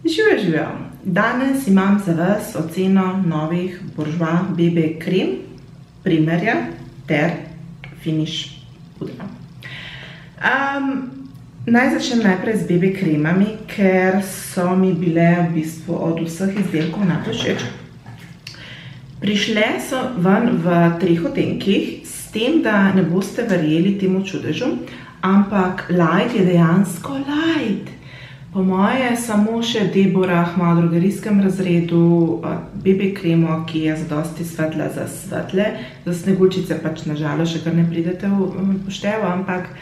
Živijo. Danes imam za vas oceno novih Bourjois BB krem, primerja ter finish pudra. Naj začnem najprej z BB kremami, ker so mi bile v bistvu od vseh izdelkov najbolj všeč. Prišle so ven v 3 odtenkih, s tem, da ne boste verjeli temu čudežu, ampak light je dejansko light. Po moje samo še v Deborah, malo drogerijskem razredu, BB kremo, ki je zadosti svetla za svetle. Za sneguljčice pač nažalost še kar ne pridete v poštevo, ampak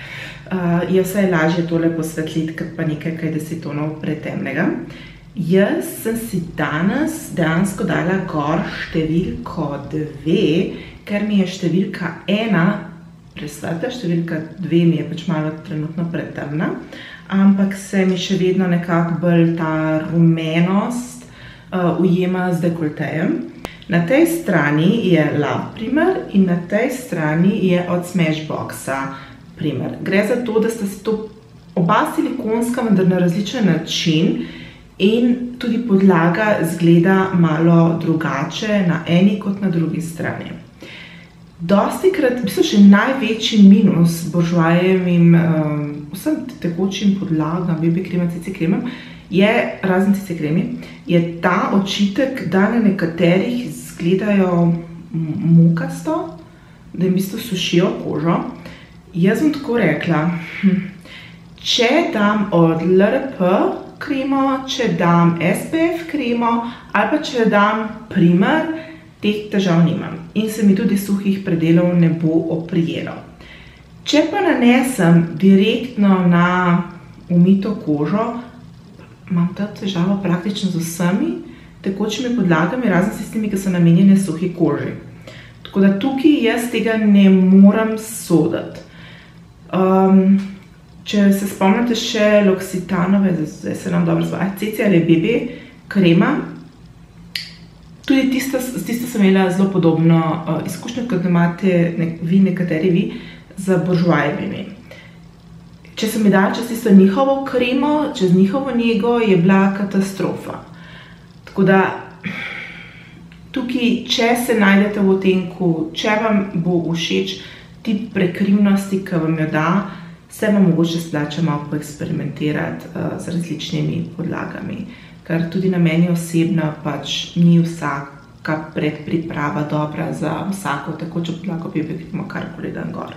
je vse lažje tole posvetliti, kot pa nekaj 10 tonov pretemnega. Jaz sem si danes dejansko dala gor številko 2, ker mi je številka 1 presvetla, številka 2 mi je pač malo trenutno pretemna, ampak se mi še vedno nekako bolj ta rumenost ujema z dekoltejem. Na tej strani je Love primer in na tej strani je od Smashboxa primer. Gre za to, da sta si to oba silikonska, vendar na različen način in tudi podlaga izgleda malo drugače na eni kot na drugi strani. Dostikrat, v bistvu še največji minus Bourjoisjevim vsem tekočim podlagam, BB kremam, CC kremam, je, razen CC kremi, je ta očitek, da na nekaterih izgledajo mokasto, da jim v bistvu sušijo kožo. Jaz bom tako rekla, če dam od LRP kremo, če dam SPF kremo ali pa če dam primer, teh težav nimam in se mi tudi suhih predelov ne bo oprijelo. Če pa nanesem direktno na umito kožo, imam ta težavo praktično z vsemi tekočimi podlagami, razen s tistimi, ki so namenjene suhi koži. Tako da tukaj jaz tega ne moram soditi. Če se spomnite še L'Occitane, zdaj se nam dobro zvaja, CC ali BB krema, tudi tista sem imela zelo podobno izkušnjo, kot imate nekateri z Bourjoisjevimi. Če sem mi dala čez tisto njihovo kremo, čez njihovo nego, je bila katastrofa. Tako da tukaj, če se najdete v odtenku, če vam bo všeč tip prekrivnosti, ki vam jo da, se vam mogoče splača malo poeksperimentirati z različnimi podlagami. Ker tudi na meni osebno pač ni vsaka predpriprava dobra za vsako tekočo podlago BB kremo, karkoli dam gor.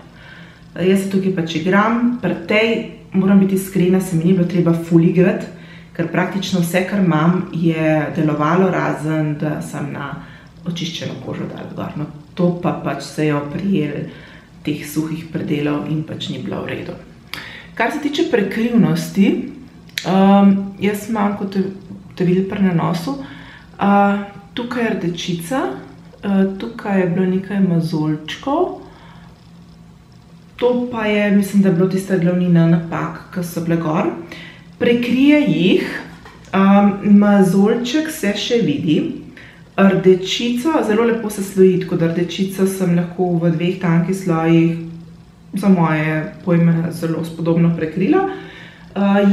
Jaz se tukaj pač igram, pri tej, moram biti iskrena, se mi ni bilo treba ful igrati, ker praktično vse, kar imam, je delovalo, razen da sem na očiščeno kožo dala gor. No, to pa pač se je oprijelo teh suhih predelov in pač ni bilo v redu. Kar se tiče prekrivnosti, jaz imam, kot ste videli pri nanosu, tukaj je rdečica, tukaj je bilo nekaj mozolčkov, to pa je, mislim, da je bilo tista glavnina napak, ki so bile gor. Prekrije jih, mozolček se še vidi, rdečico, zelo lepo se sloji, tako da rdečico sem lahko v 2 tankih slojih za moje pojme zelo spodobno prekrila.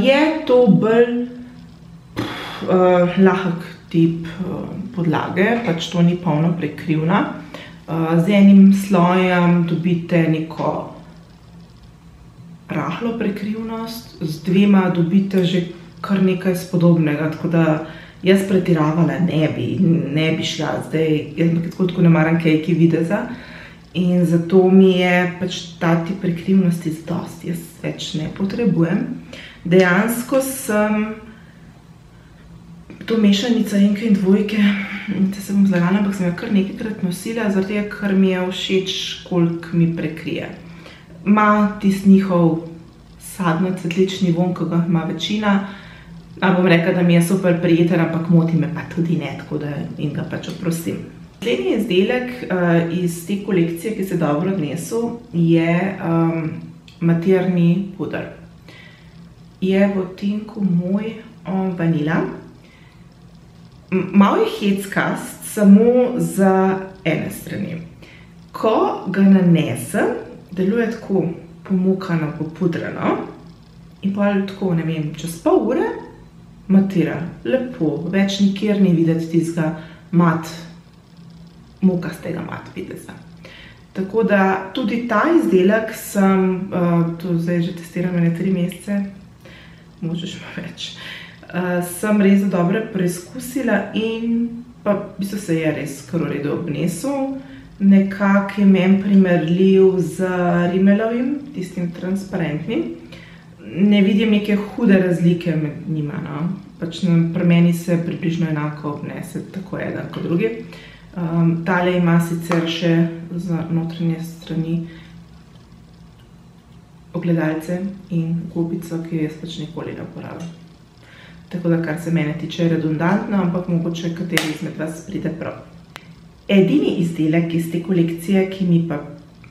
Je to bolj lahek tip podlage, pač to ni polno prekrivna. Z enim slojem dobite neko rahlo prekrivnost, z 2 dobite že kar nekaj spodobnega, tako da jaz pretiravala ne bi šla zdaj, jaz tako ne maram kejki videza in zato mi je pač ta tip prekrivnosti zadosti, jaz več ne potrebujem. Dejansko sem to mešanico 1 in 2, se bom zlagala, ampak sem jo kar nekajkrat nosila, zaradi tega, ker mi je všeč, koliko mi prekrije. Ma tisti njihov sadno-cvetlični vonj, ki ga ima večina, bom rekla, da mi je super prijeten, ampak moti me pa tudi ne, tako da in ga pač oprostim. Naslednji izdelek iz te kolekcije, ki se dobro odnesel, je matirni puder. Je v odtenku moj vanila. Malo je heckast, samo za ene strani. Ko ga nanesem, deluje tako pomukano, popudrano in pol tako, ne vem, čez pol ure matira, lepo, več nikjer ni videti tistega mokastega videza. Tako da tudi ta izdelek sem, to zdaj že testiram 3 mesece, možeš pa več, sem res dobro preizkusila in pa v bistvu se je res kar v redu obnesel. Nekako je meni primerljiv z Rimmelovim, tistim transparentnim. Ne vidim neke hude razlike med njima, no. Pač pri meni se približno enako obnese, tako eden kot drugi. Tale ima sicer še z notranje strani ogledalce in gobico, ki jo jaz pač nikoli ne uporabljam. Tako da, kar se mene tiče, je redundantno, ampak mogoče kateri izmed vas pride prav. Edini izdelek iz te kolekcije, ki mi pa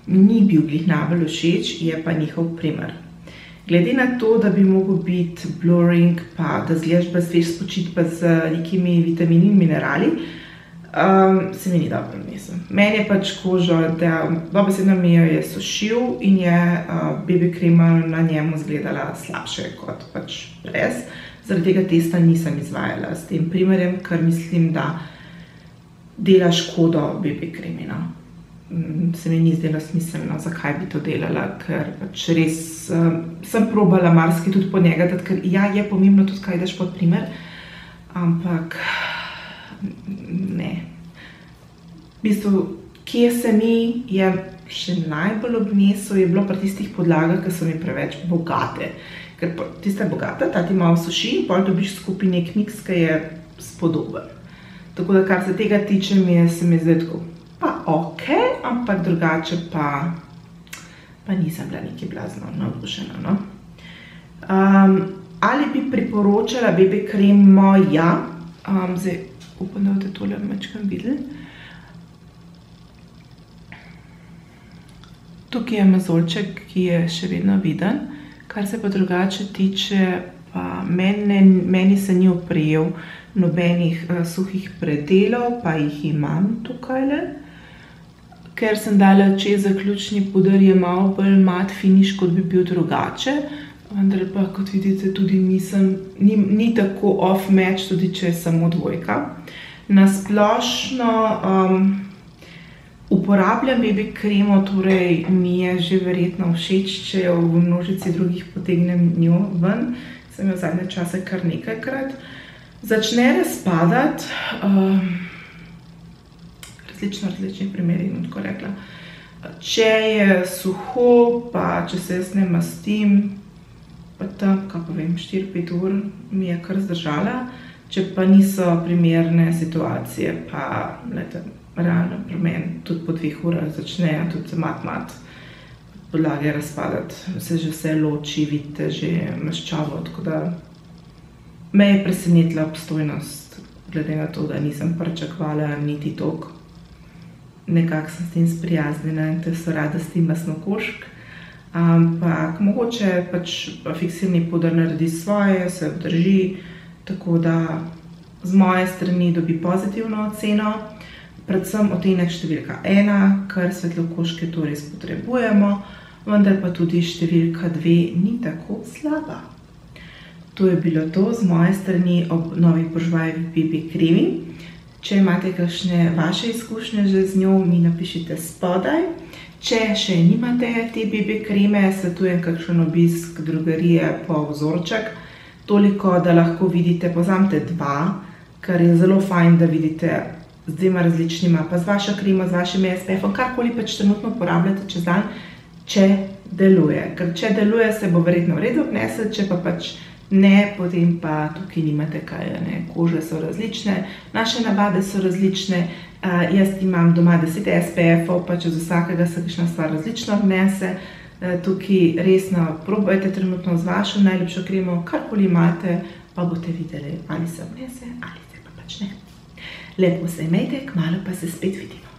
ni bil glih najbolj všeč, je pa njihov primer. Glede na to, da bi mogel biti blurring, pa da zgledaš bolj svež spočit, pa z nekimi vitamini in minerali, se mi ni dobro obnesel. Meni je pač kožo, da dobesedno mi jo je sušil in je BB krema na njemu izgledala slabše kot pač brez. Zaradi tega testa nisem izvajala s tem primerjem, ker mislim, da dela škodo BB kremi, no. Se mi ni zdelo smiselno, zakaj bi to delala, ker pač res sem probala marsikaj tudi po njega, ker ja, je pomembno tudi, kaj daš pod primer, ampak ne. V bistvu, kje se mi je še najbolj obnesel, je bilo pri tistih podlagah, ki so mi preveč bogate. Ker tista bogata, ta ti malo suši in potem dobiš skupaj nek miks, ki je spodoben. Tako da, kar se tega tiče, se mi zdaj tako pa ok, ampak drugače pa nisem bila nekaj blazno navdušena, no. Ali bi priporočala BB kremo? Ja. Zdaj upam, da boste tole majčkeno videli. Tukaj je mozolček, ki je še vedno viden. Kar se pa drugače tiče, pa meni se ni oprijel nobenih suhih predelov, pa jih imam tukajle. Ker sem dala čez zaključni puder, je malo bolj mat finiš, kot bi bil drugače. Vendar pa, kot vidite, tudi ni tako off match, tudi če je samo 2. Na splošno uporabljam BB kremo, torej mi je že verjetno všeč, če jo v množici drugih potegnem njo ven. Sem jo zadnje čase kar nekajkrat. Začne razpadati, različnih primerih, bom tako rekla. Če je suho, pa če se jaz ne mastim, pa tam, kaj pa vem, 4-5 ur mi je kar zdržala. Če pa niso primerne situacije, pa realno pri meni tudi po 2 urah začnejo tudi mat podlage razpadati. Se že vse loči, vidite že maščavo, tako da me je presenetila obstojnost, glede na to, da nisem pričakovala niti toliko. Nekako sem s tem sprijaznjena in te so radosti masnokožk. Ampak mogoče pač fiksirni puder naredi svoje, se obdrži, tako da z moje strani dobi pozitivno oceno. Predvsem odtenek številka 1, ker svetlokožke to res potrebujemo, vendar pa tudi številka 2 ni tako slaba. To je bilo to z moje strani ob novih Bourjois BB kremi. Če imate kakšne vaše izkušnje že z njo, mi napišite spodaj. Če še nimate te BB kreme, svetujem kakšen obisk drogerije po vzorček. Toliko, da lahko vidite, vzamete 2, ker je zelo fajn, da vidite z 2 različnima, pa z vašo kremo, z vašim SPF-om, karkoli pač trenutno uporabljate čez dan, če deluje. Ker če deluje, se bo verjetno v redu obnesel, če pa pač ne, potem pa tukaj nimate kaj, ne. Kože so različne, naše navade so različne, jaz imam doma 10 SPF-ov, pa čez vsakega se kakšna stvar različno obnese. Tukaj resno probajte trenutno z vašo najljubšo kremo, karkoli imate, pa boste videli, ali se obnese, ali se pa pač ne. Lepo se imejte, kmalu pa se spet vidimo.